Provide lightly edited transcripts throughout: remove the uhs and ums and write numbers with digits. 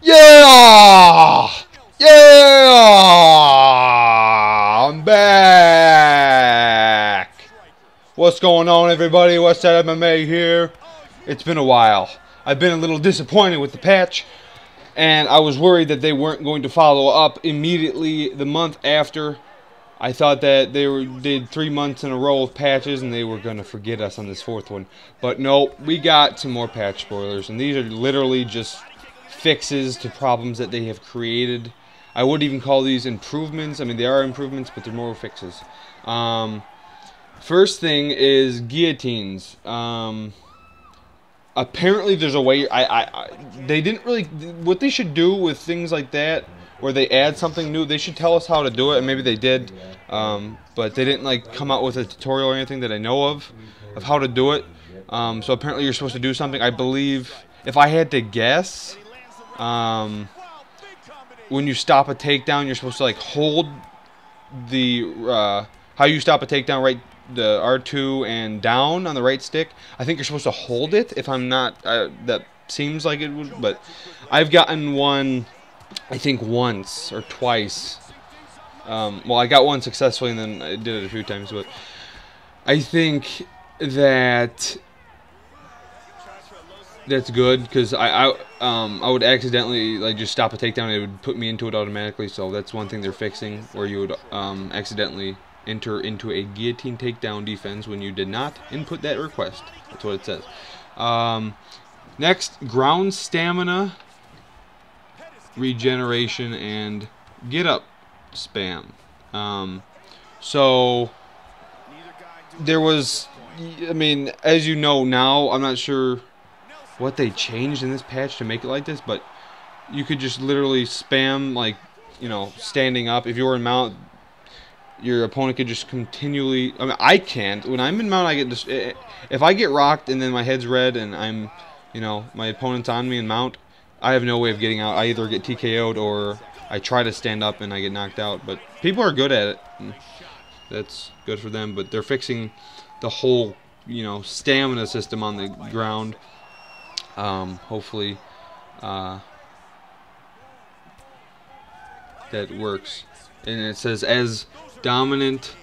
Yeah! Yeah! I'm back! What's going on, everybody? What's that MMA here? It's been a while. I've been a little disappointed with the patch, and I was worried that they weren't going to follow up immediately the month after. I thought that they did 3 months in a row of patches, and they were going to forget us on this fourth one. But no, we got some more patch spoilers, and these are literally just fixes to problems that they have created. I wouldn't even call these improvements. I mean, they are improvements, but they're more fixes. First thing is guillotines. Apparently, there's a way. They didn't really. What they should do with things like that, where they add something new, they should tell us how to do it, and maybe they did. But they didn't like come out with a tutorial or anything that I know of how to do it. So apparently, you're supposed to do something. I believe, if I had to guess, when you stop a takedown, you're supposed to like hold the how you stop a takedown, right? The R2 and down on the right stick. I think you're supposed to hold it. If I'm not, that seems like it would. But I've gotten one, I think once or twice. Well, I got one successfully, and then I did it a few times. But I think that that's good, because I would accidentally like just stop a takedown and it would put me into it automatically. So that's one thing they're fixing, where you would accidentally enter into a guillotine takedown defense when you did not input that request. That's what it says. Next, ground stamina, regeneration, and get up spam. So there was, I mean, as you know now, I'm not sure what they changed in this patch to make it like this, but you could just literally spam, like, you know, standing up. If you were in mount, your opponent could just continually, I mean, I can't. When I'm in mount, I get just, if I get rocked and then my head's red and I'm, you know, my opponent's on me in mount, I have no way of getting out. I either get TKO'd or I try to stand up and I get knocked out. But people are good at it. That's good for them, but they're fixing the whole, you know, stamina system on the ground. Hopefully that works. And it says, as dominant,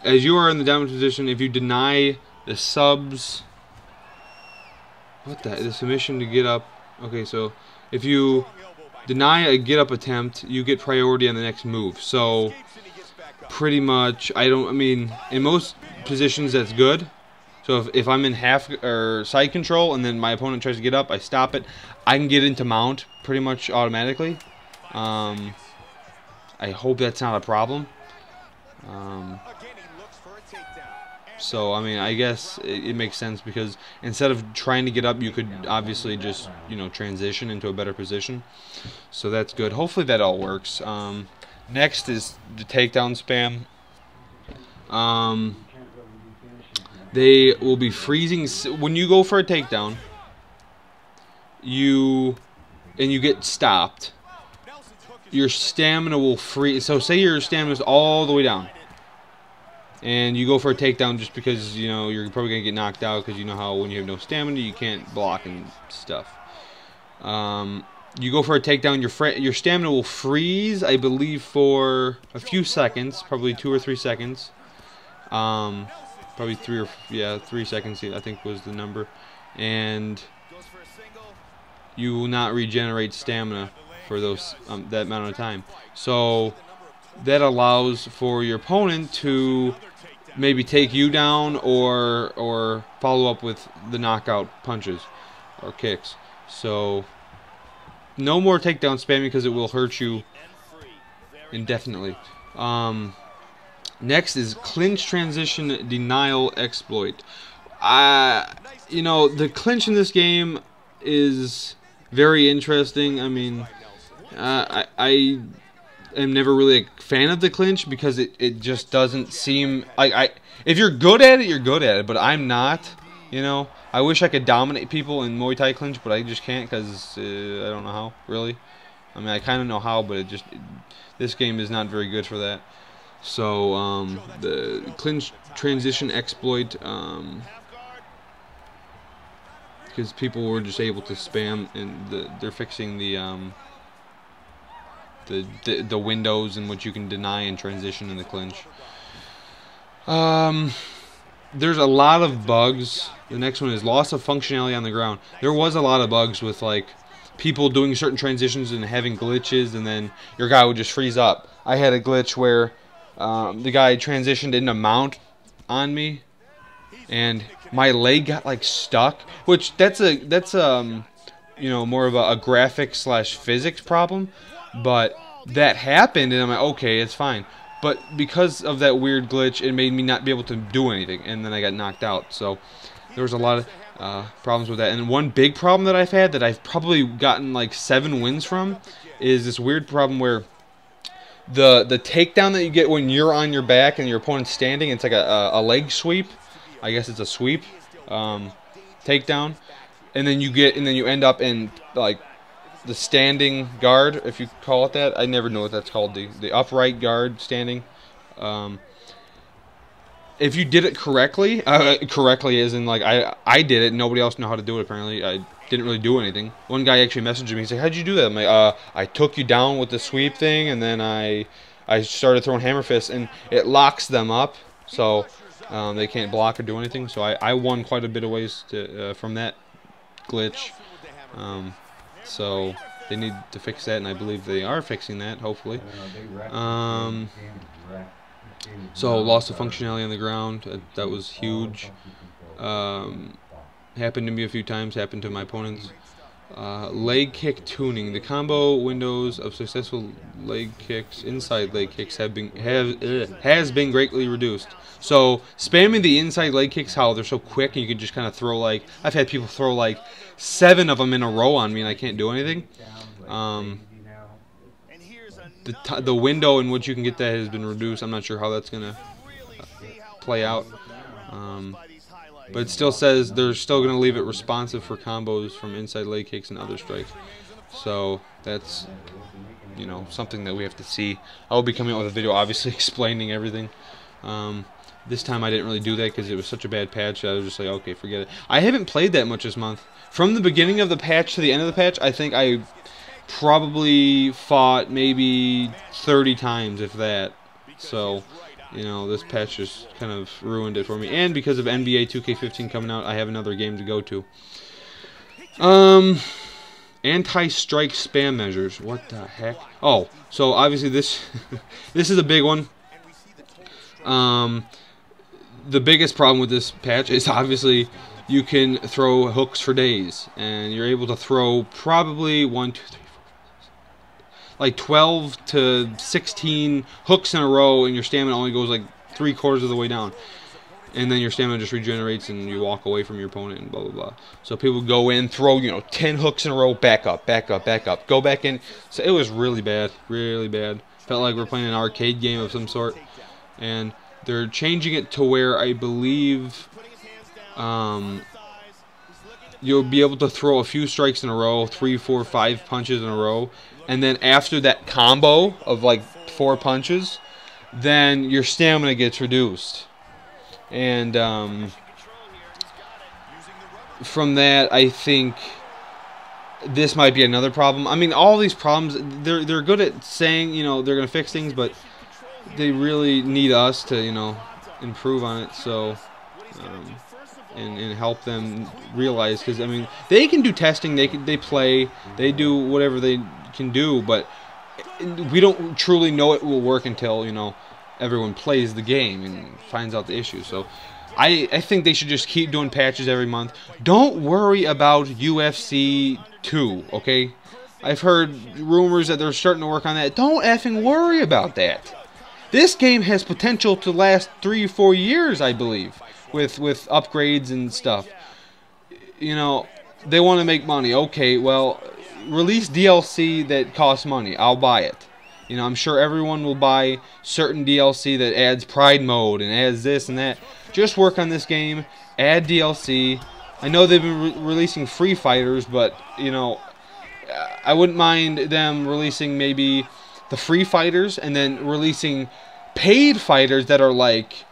as you are in the dominant position, if you deny the subs, the submission to get up. Okay, so if you deny a get up attempt, you get priority on the next move. So pretty much, I mean, in most positions that's good. So if I'm in half or side control and then my opponent tries to get up, I stop it. I can get into mount pretty much automatically. I hope that's not a problem. So, I mean, I guess it makes sense, because instead of trying to get up, you could obviously just, you know, transition into a better position. So that's good. Hopefully that all works. Next is the takedown spam. They will be freezing when you go for a takedown. You get stopped. Your stamina will freeze. So say your stamina is all the way down, and you go for a takedown just because, you know, you're probably gonna get knocked out, because you know how when you have no stamina you can't block and stuff. You go for a takedown, your stamina will freeze, I believe, for a few seconds, probably 2 or 3 seconds. Probably 3 seconds, I think was the number, and you will not regenerate stamina for those that amount of time. So that allows for your opponent to maybe take you down or follow up with the knockout punches or kicks. So no more takedown spamming, because it will hurt you indefinitely. Next is clinch transition denial exploit. You know, the clinch in this game is very interesting. I mean, I am never really a fan of the clinch, because it just doesn't seem like if you're good at it, you're good at it, but I'm not. You know, I wish I could dominate people in Muay Thai clinch, but I just can't, because I don't know how, really. I mean, I kind of know how, but this game is not very good for that. So the clinch transition exploit because people were just able to spam, and they're fixing the windows in which you can deny and transition in the clinch. There's a lot of bugs. The next one is loss of functionality on the ground. There was a lot of bugs with like people doing certain transitions and having glitches, and then your guy would just freeze up. I had a glitch where the guy transitioned into mount on me, and my leg got like stuck, which that's you know, more of a graphic slash physics problem, but that happened, and I'm like, okay, it's fine. But because of that weird glitch, it made me not be able to do anything, and then I got knocked out. So there was a lot of problems with that. And one big problem that I've had that I've probably gotten like 7 wins from is this weird problem where the takedown that you get when you're on your back and your opponent's standing, it's like a leg sweep. I guess it's a sweep takedown, and then you end up in like the standing guard, if you call it that. I never know what that's called. The upright guard standing. If you did it correctly, correctly as in like I did it, nobody else knew how to do it apparently. I didn't really do anything. One guy actually messaged me. He's like, "How'd you do that?" I'm like, I took you down with the sweep thing, and then I started throwing hammer fists, and it locks them up, so they can't block or do anything. So I won quite a bit of ways from that glitch. So they need to fix that, and I believe they are fixing that, hopefully. So loss of functionality on the ground, that was huge. Happened to me a few times, happened to my opponents. Leg kick tuning. The combo windows of successful leg kicks, inside leg kicks, has been greatly reduced. So spamming the inside leg kicks, how they're so quick, and you can just kind of throw like, I've had people throw like 7 of them in a row on me, and I can't do anything. The window in which you can get that has been reduced. I'm not sure how that's gonna play out. But it still says they're still going to leave it responsive for combos from inside leg kicks and other strikes. So that's, you know, something that we have to see. I will be coming out with a video, obviously, explaining everything. This time I didn't really do that because it was such a bad patch. I was just like, okay, forget it. I haven't played that much this month. From the beginning of the patch to the end of the patch, I think I probably fought maybe 30 times, if that. So, you know, this patch just kind of ruined it for me. And because of NBA 2K15 coming out, I have another game to go to. Anti-strike spam measures. What the heck? Oh, so obviously this this is a big one. The biggest problem with this patch is obviously you can throw hooks for days, and you're able to throw probably 1, 2, 3, 4, like 12 to 16 hooks in a row, and your stamina only goes like 3/4 of the way down, and then your stamina just regenerates and you walk away from your opponent and blah blah blah. So people go in, throw, you know, 10 hooks in a row, back up, back up, back up, go back in. So it was really bad, really bad. Felt like we're playing an arcade game of some sort, and they're changing it to where I believe you'll be able to throw a few strikes in a row, 3, 4, 5 punches in a row, and then after that combo of like 4 punches, then your stamina gets reduced. And from that, I think this might be another problem. I mean, all these problems, they're good at saying, you know, they're going to fix things, but they really need us to, you know, improve on it. So and help them realize, because I mean, they can do testing, they play, they do whatever they can do, but we don't truly know it will work until, you know, everyone plays the game and finds out the issue. So I think they should just keep doing patches every month. Don't worry about UFC 2, okay? I've heard rumors that they're starting to work on that. Don't effing worry about that. This game has potential to last 3 or 4 years, I believe, with upgrades and stuff. You know, they want to make money. Okay, well, release DLC that costs money. I'll buy it. You know, I'm sure everyone will buy certain DLC that adds Pride Mode and adds this and that. Just work on this game. Add DLC. I know they've been releasing free fighters, but, you know, I wouldn't mind them releasing maybe the free fighters and then releasing paid fighters that are like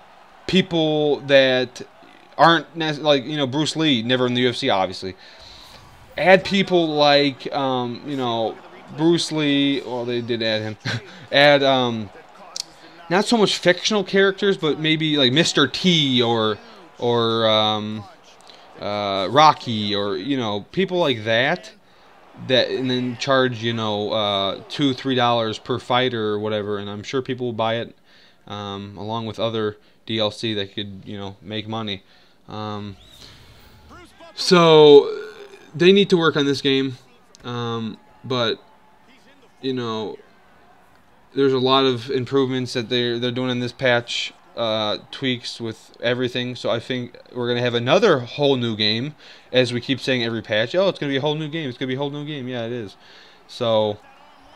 people that aren't like, you know, Bruce Lee, never in the UFC, obviously. Add people like, you know, Bruce Lee. Well, they did add him. Add not so much fictional characters, but maybe like Mr. T or Rocky, or, you know, people like that. That, and then charge, you know, $2-3 per fighter or whatever, and I'm sure people will buy it, along with other DLC that could, you know, make money. So they need to work on this game, but, you know, there's a lot of improvements that they're doing in this patch, tweaks with everything. So I think we're gonna have another whole new game, as we keep saying every patch. Oh, it's gonna be a whole new game. It's gonna be a whole new game. Yeah, it is. So,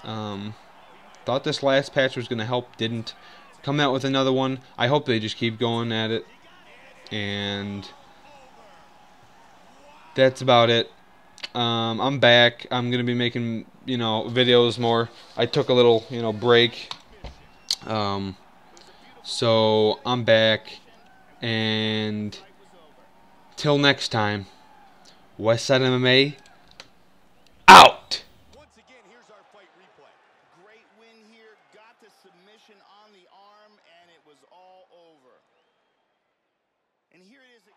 thought this last patch was gonna help. Didn't. Come out with another one. I hope they just keep going at it. And that's about it. I'm back. I'm gonna be making, you know, videos more. I took a little, you know, break. So I'm back, and till next time, Westside MMA out. Once again, here's our fight replay. Great win here, got the submission on the arm, and it was all over. And here it is.